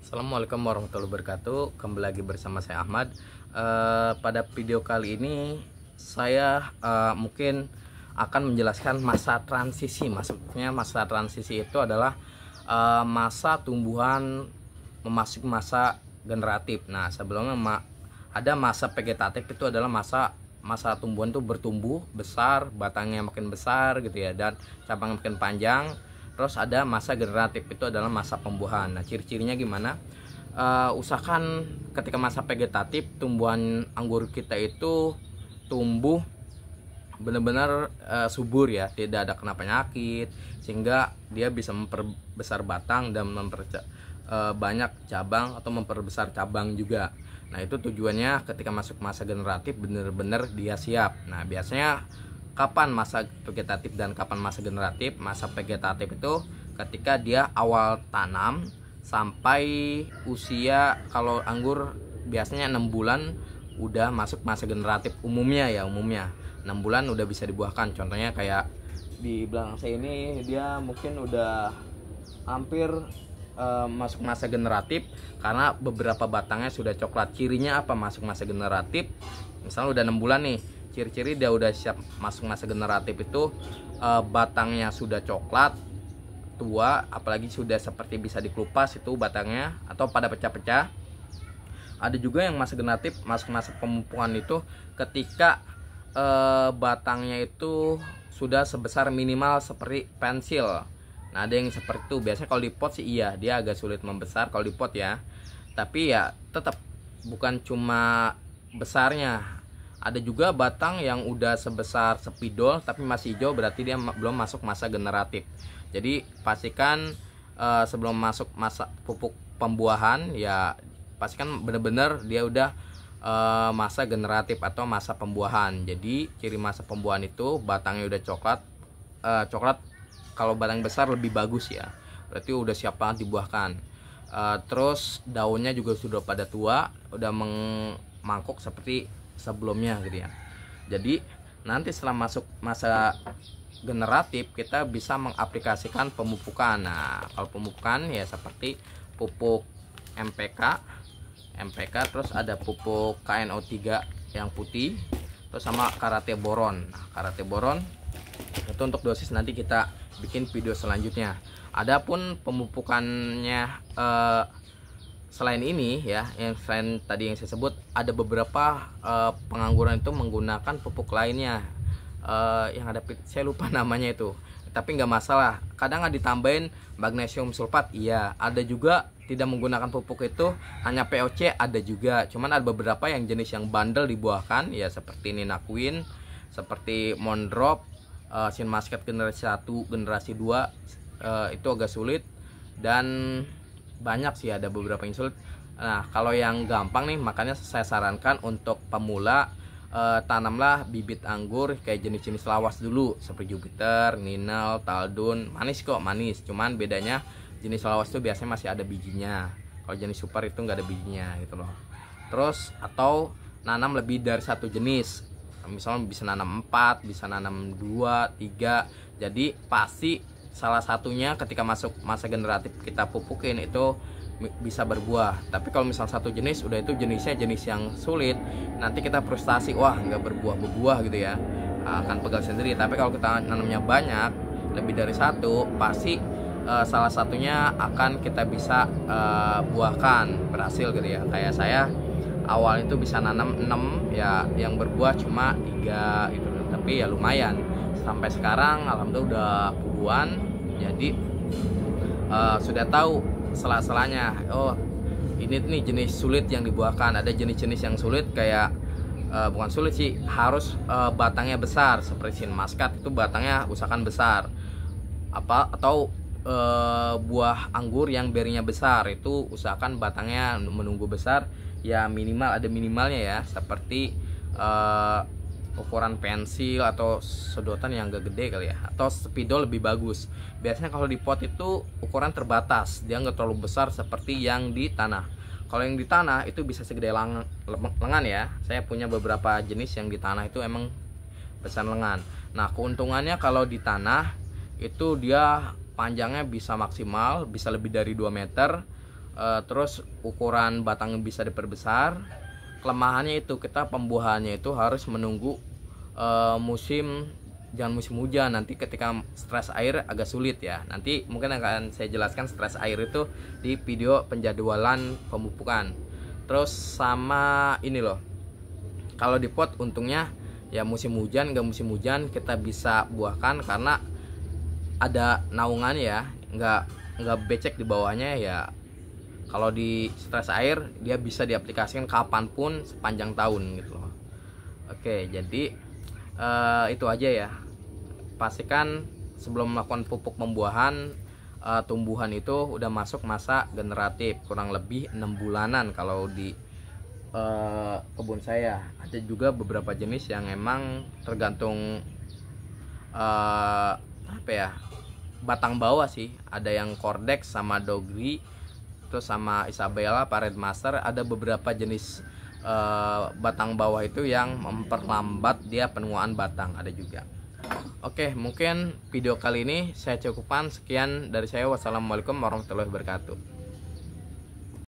Assalamualaikum warahmatullahi wabarakatuh. Kembali lagi bersama saya Ahmad. Pada video kali ini saya mungkin akan menjelaskan masa transisi. Maksudnya masa transisi itu adalah masa tumbuhan memasuki masa generatif. Nah, sebelumnya ada masa vegetatif, itu adalah masa tumbuhan tuh bertumbuh besar, batangnya makin besar gitu ya, dan cabangnya makin panjang. Terus ada masa generatif, itu adalah masa pembuahan. Nah, ciri-cirinya gimana? Usahakan ketika masa vegetatif tumbuhan anggur kita itu tumbuh benar-benar subur ya, tidak ada kena penyakit, sehingga dia bisa memperbesar batang dan banyak cabang atau memperbesar cabang juga. Nah, itu tujuannya ketika masuk masa generatif benar-benar dia siap. Nah, biasanya kapan masa vegetatif dan kapan masa generatif? Masa vegetatif itu ketika dia awal tanam sampai usia, kalau anggur biasanya 6 bulan udah masuk masa generatif umumnya 6 bulan udah bisa dibuahkan. Contohnya kayak di belakang saya ini, dia mungkin udah hampir masuk masa generatif karena beberapa batangnya sudah coklat. Cirinya apa masuk masa generatif? Misalnya udah 6 bulan nih, ciri-ciri dia udah siap masuk masa generatif itu batangnya sudah coklat tua, apalagi sudah seperti bisa dikelupas itu batangnya atau pada pecah-pecah. Ada juga yang masa generatif masuk masa pemupukan itu ketika batangnya itu sudah sebesar minimal seperti pensil. Nah, ada yang seperti itu. Biasanya kalau di pot sih iya, dia agak sulit membesar kalau di pot ya. Tapi ya tetap bukan cuma besarnya. Ada juga batang yang udah sebesar spidol tapi masih hijau, berarti dia belum masuk masa generatif. Jadi pastikan sebelum masuk masa pupuk pembuahan ya, pastikan benar-benar dia udah masa generatif atau masa pembuahan. Jadi ciri masa pembuahan itu batangnya udah coklat. Kalau batang besar lebih bagus ya, berarti udah siap banget dibuahkan. Terus daunnya juga sudah pada tua, udah mangkuk seperti sebelumnya gitu ya. Jadi nanti setelah masuk masa generatif kita bisa mengaplikasikan pemupukan. Nah, kalau pemupukan ya seperti pupuk MPK, terus ada pupuk KNO3 yang putih, terus sama karate boron. Nah, karate boron itu untuk dosis nanti kita bikin video selanjutnya. Adapun pemupukannya selain ini ya, yang selain tadi yang saya sebut, ada beberapa pengangguran itu menggunakan pupuk lainnya yang ada, saya lupa namanya itu, tapi nggak masalah. Kadang nggak ditambahin magnesium sulfat, iya. Ada juga tidak menggunakan pupuk itu, hanya POC ada juga. Cuman ada beberapa yang jenis yang bandel dibuahkan ya, seperti Ninaquin, seperti Mondrop, Sin Muscat generasi 1, generasi 2 itu agak sulit, dan banyak sih, ada beberapa yang sulit. Nah, kalau yang gampang nih, makanya saya sarankan untuk pemula tanamlah bibit anggur kayak jenis-jenis lawas dulu, seperti Jupiter, Ninal, Taldun. Manis kok, manis. Cuman bedanya jenis lawas itu biasanya masih ada bijinya. Kalau jenis super itu nggak ada bijinya gitu loh. Terus atau nanam lebih dari satu jenis. Misalnya bisa nanam 4, bisa nanam 2, 3. Jadi pasti salah satunya ketika masuk masa generatif kita pupukin itu bisa berbuah. Tapi kalau misal satu jenis udah, itu jenisnya jenis yang sulit, nanti kita frustasi, wah nggak berbuah gitu ya, akan pegal sendiri. Tapi kalau kita nanamnya banyak, lebih dari satu, pasti salah satunya akan kita bisa buahkan berhasil gitu ya. Kayak saya awal itu bisa nanam 6 ya, yang berbuah cuma 3 gitu, tapi ya lumayan. Sampai sekarang alhamdulillah udah puluhan. Jadi sudah tahu sela-selanya. Oh, ini nih jenis sulit yang dibuahkan. Ada jenis-jenis yang sulit kayak bukan sulit sih, harus batangnya besar, seperti Sin Muscat itu batangnya usahakan besar. Atau buah anggur yang berinya besar itu usahakan batangnya menunggu besar ya, minimal ada minimalnya ya, seperti ukuran pensil atau sedotan yang agak gede kali ya, atau spidol lebih bagus. Biasanya kalau di pot itu ukuran terbatas, dia nggak terlalu besar seperti yang di tanah. Kalau yang di tanah itu bisa segede lengan ya. Saya punya beberapa jenis yang di tanah itu emang besar lengan. Nah, keuntungannya kalau di tanah itu dia panjangnya bisa maksimal, bisa lebih dari 2 meter. Terus ukuran batang bisa diperbesar. Kelemahannya itu kita pembuahannya itu harus menunggu jangan musim hujan, nanti ketika stres air agak sulit ya. Nanti mungkin akan saya jelaskan stres air itu di video penjadwalan pemupukan. Terus sama ini loh, kalau di pot untungnya ya musim hujan nggak musim hujan kita bisa buahkan karena ada naungannya ya, nggak becek di bawahnya ya. Kalau di stres air dia bisa diaplikasikan kapanpun sepanjang tahun gitu loh. Oke, jadi itu aja ya. Pastikan sebelum melakukan pupuk pembuahan tumbuhan itu udah masuk masa generatif, kurang lebih 6 bulanan kalau di kebun saya. Ada juga beberapa jenis yang emang tergantung apa ya, batang bawah sih. Ada yang Cordex sama Dogri, terus sama Isabella, Red Master. Ada beberapa jenis batang bawah itu yang memperlambat dia penuaan batang, ada juga. Oke, mungkin video kali ini saya cukupkan. Sekian dari saya. Wassalamualaikum warahmatullahi wabarakatuh.